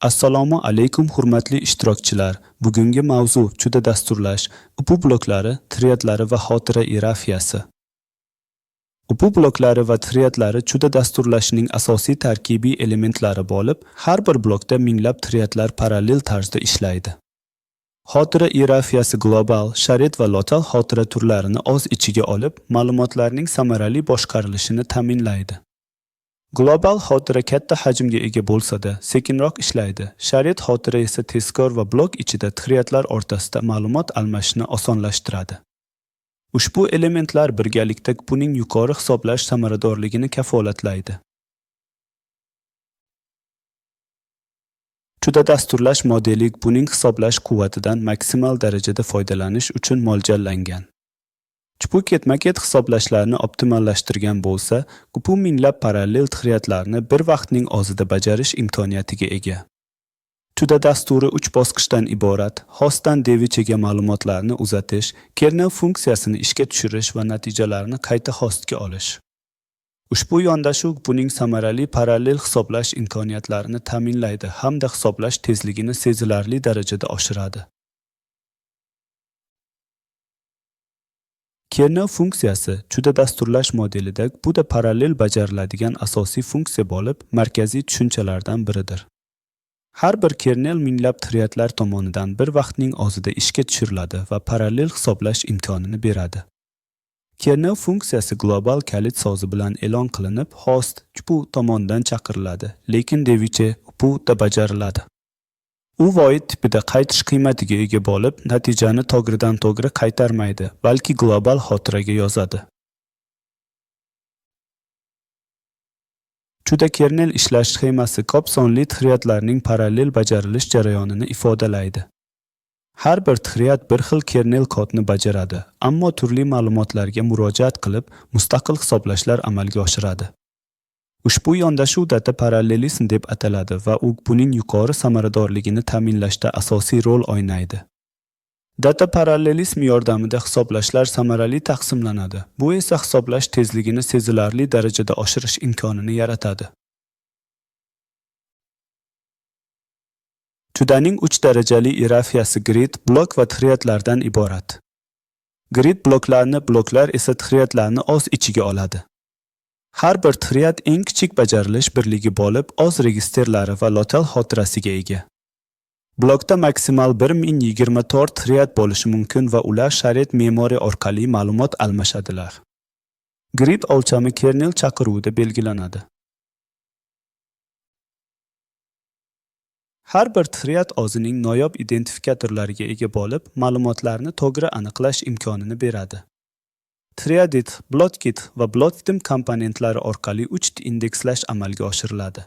Assalomu alaykum hurmatli ishtirokchilar. Bugungi mavzu juda dasturlash, upu bloklari, triadlari va xotira iyerarxiyasi. Upu bloklari va triadlari juda dasturlashning asosiy tarkibiy elementlari bo'lib, har bir blokda minglab triadlar parallel tarzda ishlaydi. Xotira iyerarxiyasi global, sharit va lokal xotira turlarini o'z ichiga olib, ma'lumotlarning samarali boshqarilishini ta'minlaydi. Global xotira katta hajmga ega bo'lsa-da, sekinroq ishlaydi. Sharit xotira esa tezkor va blok ichida triadlar o'rtasida ma'lumot almashishni osonlashtiradi. Ushbu elementlar birgalikda buning yuqori hisoblash samaradorligini kafolatlaydi. Juda dasturlash modeli buning hisoblash quvvatidan maksimal darajada foydalanish uchun mo'ljallangan. Bu ketma-ket hisoblashlarni optimallashtirgan bo'lsa, bu minglab parallel triadlarni bir vaqtning o'zida bajarish imkoniyatiga ega. Juda dasturi 3 bosqichdan iborat. Hostdan devichega ma'lumotlarni uzatish, kernel funksiyasini ishga tushirish va natijalarni qayta hostga olish. Ushbu yondashuv buning samarali parallel hisoblash imkoniyatlarini ta'minlaydi hamda hisoblash tezligini sezilarli darajada oshiradi. Kernel funksiyasi juda dasturlash modelida bu da parallel bajariladigan asosiy funksiya bo'lib, markaziy tushunchalardan biridir. Har bir kernel minglab triadlar tomonidan bir vaqtning o'zida ishga tushiriladi va parallel hisoblash imkonini beradi. Kernel funksiyasi global kalit so'zi bilan e'lon qilinib, host bu tomonidan chaqiriladi, lekin deviche bu da bajariladi. U void tipida qaytish qiymatiga ega bo'lib, natijani to'g'ridan to'g'ri qaytarmaydi, balki global xotiraga yozadi. Juda kernel ishlash sxemasi ko'p sonli triadlarning parallel bajarilish jarayonini ifodalaydi. Har bir triad bir xil kernel kodni bajaradi, ammo turli ma'lumotlarga murojaat qilib, mustaqil hisoblashlar amalga oshiradi. Ushbu yondashuv data parallelism deb ataladi va u buning yuqori samaradorligini ta'minlashda asosiy rol o'ynaydi. Data parallelism yordamida hisoblashlar samarali taqsimlanadi. Bu esa hisoblash tezligini sezilarli darajada oshirish imkonini yaratadi. Judaning 3 darajali iyerarxiyasi grid, blok va triadlardan iborat. Grid bloklar esa triadlarni o'z ichiga oladi. Har bir triad eng kichik bajarilish birligi bo'lib, o'z registrlari va lokal xotirasiga ega. Blokda maksimal 1024 triad bo'lishi mumkin va ular sharit memory orqali ma'lumot almashadilar. Grid o'lchami kernel chaqiruvida belgilanadi. Har bir triad o'zining noyob identifikatorlariga ega bo'lib, ma'lumotlarni to'g'ri aniqlash imkonini beradi. Triadit, blotkit va blotdim komponentlari orqali 3 indekslash amalga oshiriladi.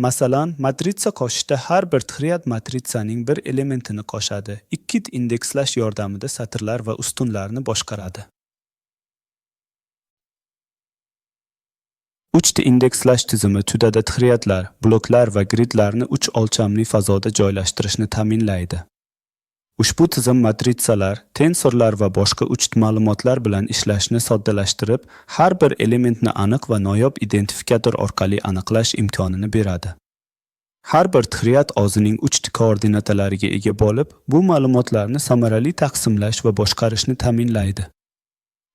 Masalan, matritsa qo'shishda har bir triad matritsaning bir elementini qo'shadi. 2 indekslash yordamida satrlar va ustunlarni boshqaradi. 3 indekslash tizimi tudada triadlar, bloklar va gridlarni 3 o'lchamli fazoda joylashtirishni ta'minlaydi. Ushbu tizim matritsalar, tensorlar va boshqa 3 ma'lumotlar bilan ishlashni soddalashtirib, har bir elementni aniq va noyob identifikator orqali aniqlash imkonini beradi. Har bir triad o'zining 3 koordinatalariga ega bo'lib, bu ma'lumotlarni samarali taqsimlash va boshqarishni ta'minlaydi.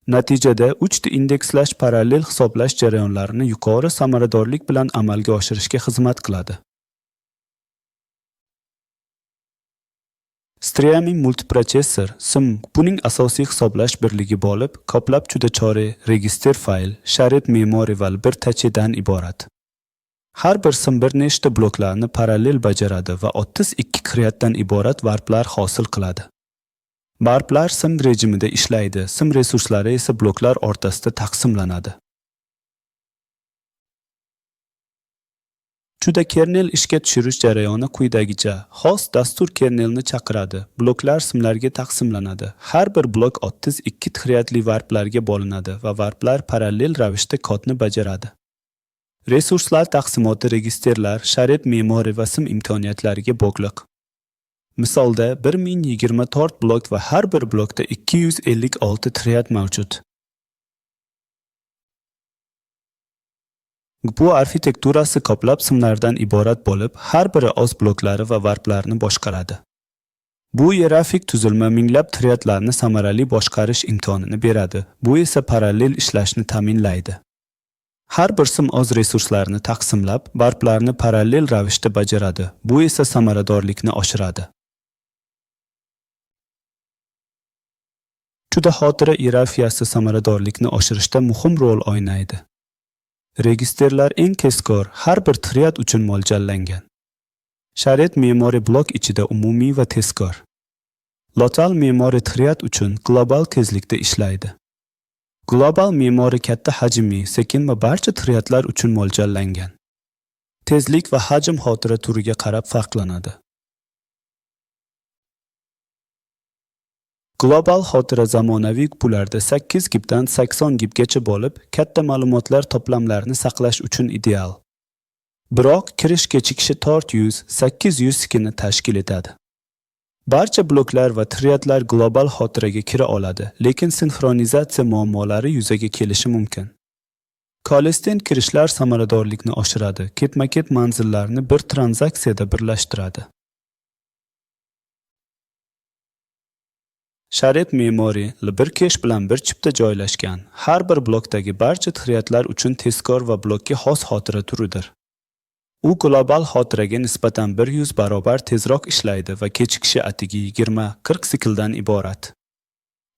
Natijada 3 indekslash parallel hisoblash jarayonlarini yuqori samaradorlik bilan amalga oshirishga xizmat qiladi. Streaming multiprotsessor SIM buning asosiy hisoblash birligi bo'lib, ko'plab juda chora registr fayl, sharit memory va bir tachedan iborat. Har bir SIM bir nechta bloklarni parallel bajaradi va 32 triaddan iborat varplar hosil qiladi. Varplar SIM rejimida ishlaydi, SIM resurslari esa bloklar o'rtasida taqsimlanadi. Juda kernel ishga tushirish jarayoni quyidagicha. Host dastur kernelni chaqiradi, bloklar simlarga taqsimlanadi. Har bir blok 32 triadli varplarga bo'linadi va varplar parallel ravishda kodni bajaradi. Resurslar taqsimoti registrlar, sharit memory va sim imkoniyatlariga bog'liq. Misolda 1024 blok va har bir blokda 256 triad mavjud. GPU arxitekturasi ko'plab simlardan iborat bo'lib, har biri o'z bloklari va varplarni boshqaradi. Bu iyerarxik tuzilma minglab threadlarni samarali boshqarish imkonini beradi. Bu esa parallel ishlashni ta'minlaydi. Har bir sim o'z resurslarini taqsimlab, varplarni parallel ravishda bajaradi. Bu esa samaradorlikni oshiradi. CUDA xotira iyerarxiyasi samaradorlikni oshirishda muhim rol o'ynaydi. Registrlar eng tezkor, har bir thread uchun mo'ljallangan. Shariat me'moriy blok ichida umumiy va tezkor. Lokal me'moriy thread uchun global tezlikda ishlaydi. Global me'moriy katta hajmli, sekin va barcha threadlar uchun mo'ljallangan. Tezlik va hajm xotira turiga qarab farqlanadi. Global xotira zamonaviy GPUlarda 8 gibdan 80 gibgacha bo'lib, katta ma'lumotlar to'plamlarini saqlash uchun ideal. Biroq kirish kechikishi 400-800 sekinni tashkil etadi. Barcha bloklar va threadlar global xotiraga kira oladi, lekin sinxronizatsiya muammolari yuzaga kelishi mumkin. Kollisten kirishlar samaradorlikni oshiradi, ketma-ket manzillarni bir tranzaksiyada birlashtiradi. Shariat me'moriy bir kesh bilan bir chipda joylashgan. Har bir blokdagi barcha threadlar uchun tezkor va blokka xos xotira turidir. U global xotiraga nisbatan 100 barobar tezroq ishlaydi va kechikishi atigi 20-40 sikldan iborat.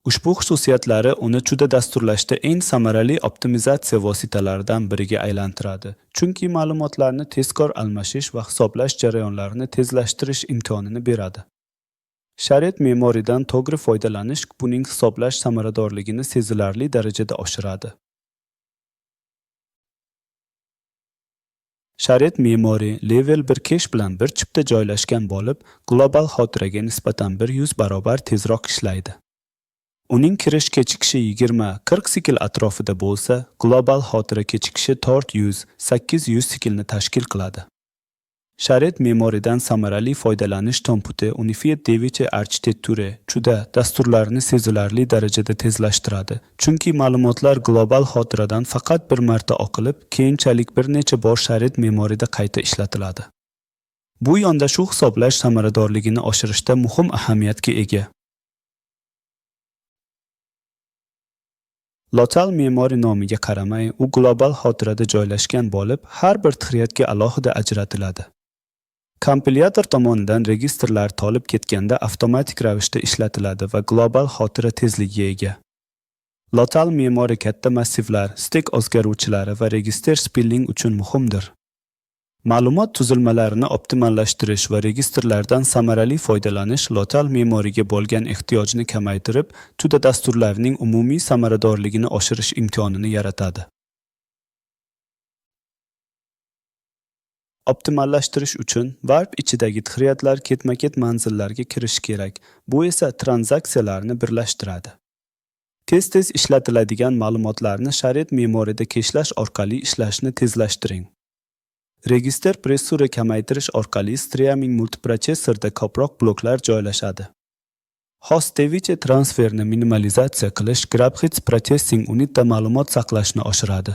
Ushbu xususiyatlari uni CUDA dasturlashda eng samarali optimizatsiya vositalaridan biriga aylantiradi, chunki ma'lumotlarni tezkor almashish va hisoblash jarayonlarini tezlashtirish imkonini beradi. Shariat me'moriydan to'g'ri foydalanish buning hisoblash samaradorligini sezilarli darajada oshiradi. Shariat me'moriy level 1 kesh bilan bir chipda joylashgan bo'lib, global xotiraga nisbatan 100 barobar tezroq ishlaydi. Uning kirish kechikishi 20-40 sikl atrofida bo'lsa, global xotira kechikishi 400-800 siklni tashkil qiladi. Shariat me'moriydan samarali foydalanish Tomputi Unified Device arxitektura CUDA dasturlarini sezilarli darajada tezlashtiradi, chunki ma'lumotlar global xotiradan faqat bir marta o'qilib, keyinchalik bir necha bor shariat me'moriyda qayta ishlatiladi. Bu yondashuv hisoblash samaradorligini oshirishda muhim ahamiyatga ega. Lokal me'moriy nomiga qaramay, u global xotirada joylashgan bo'lib, har bir threadga alohida ajratiladi. Kompilyator tomonidan registrlar tolib ketganda avtomatik ravishda ishlatiladi va global xotira tezligiga ega. Lokal me'moriy katta massivlar, stek o'zgaruvchilari va registr spilling uchun muhimdir. Ma'lumot tuzilmalarini optimallashtirish va registrlardan samarali foydalanish lokal me'moriyga bo'lgan ehtiyojni kamaytirib, CUDA dasturlarining umumiy samaradorligini oshirish imkonini yaratadi. Optimallashtirish uchun varp ichidagi threadlar ketma-ket manzillarga kirish kerak. Bu esa tranzaksiyalarni birlashtiradi. Tez-tez ishlatiladigan ma'lumotlarni shariat me'moriyda keshlash orqali ishlashni tezlashtiring. Registr pressuri kamaytirish orqali streaming multiprotsessorda ko'proq bloklar joylashadi. Host device transferni minimalizatsiya qilish graphics processing unitda ma'lumot saqlashni oshiradi.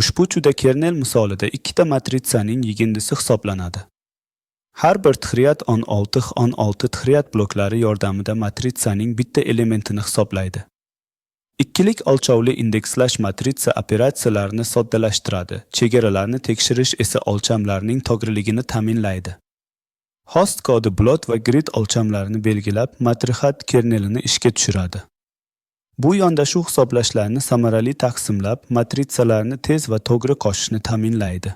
Ushbu CUDA kernel misolida ikkita matritsaning yigindisi hisoblanadi. Har bir thread 16 thread bloklari yordamida matritsaning bitta elementini hisoblaydi. Ikkilik o'lchovli indekslash matritsa operatsiyalarini soddalashtiradi, chegaralarni tekshirish esa o'lchamlarning to'g'riligini ta'minlaydi. Host kodi blot va grid o'lchamlarini belgilab, matrihat kernelini ishga tushiradi. Bu yondashuv hisoblashlarni samarali taqsimlab, matritsalarni tez va to'g'ri qo'shishni ta'minlaydi.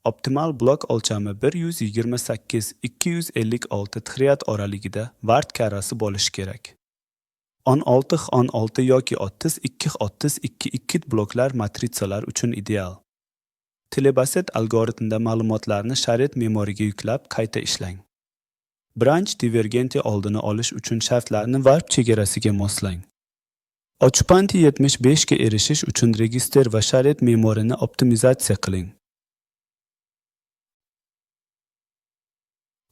Optimal blok o'lchami 128-256 thread oraligida vart karrasi bo'lishi kerak. 16 yoki 32 bloklar matritsalar uchun ideal. Telebaset algoritmida ma'lumotlarni shariat me'moriyga yuklab, qayta ishlang. Branch divergenti oldini olish uchun shartlarni varp chegarasiga moslang. Ochpanti 75 ga erishish uchun registr va shariat me'morini optimizatsiya qiling.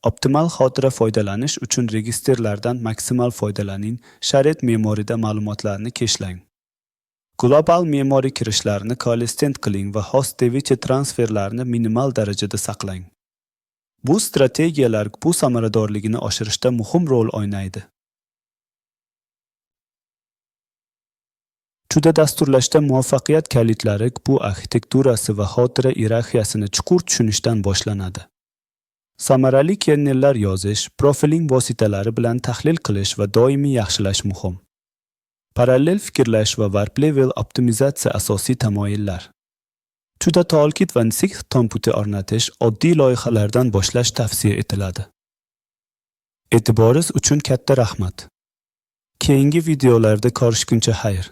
Optimal xotira foydalanish uchun registrlardan maksimal foydalaning, sharit me'morida ma'lumotlarni keshlang. Global me'moriy kirishlarni konsistent qiling va host-device transferlarni minimal darajada saqlang. Bu strategiyalar bu samaradorligini oshirishda muhim rol o'ynaydi. CUDA dasturlashda muvaffaqiyat kalitlari bu arxitekturasi va xotira iyerarxiyasini chuqur tushunishdan boshlanadi. Samarali kernellar yozish, profiling vositalari bilan tahlil qilish va doimiy yaxshilash muhim. Parallel fikrlash va warp level optimizatsiya asosiy tamoyillar. CUDA Toolkit va Nsixt Tomputi o'rnatish oddiy loyihalardan boshlash tavsiya etiladi. E'tiboringiz uchun katta rahmat. Keyingi videolarda ko'rishguncha xayr.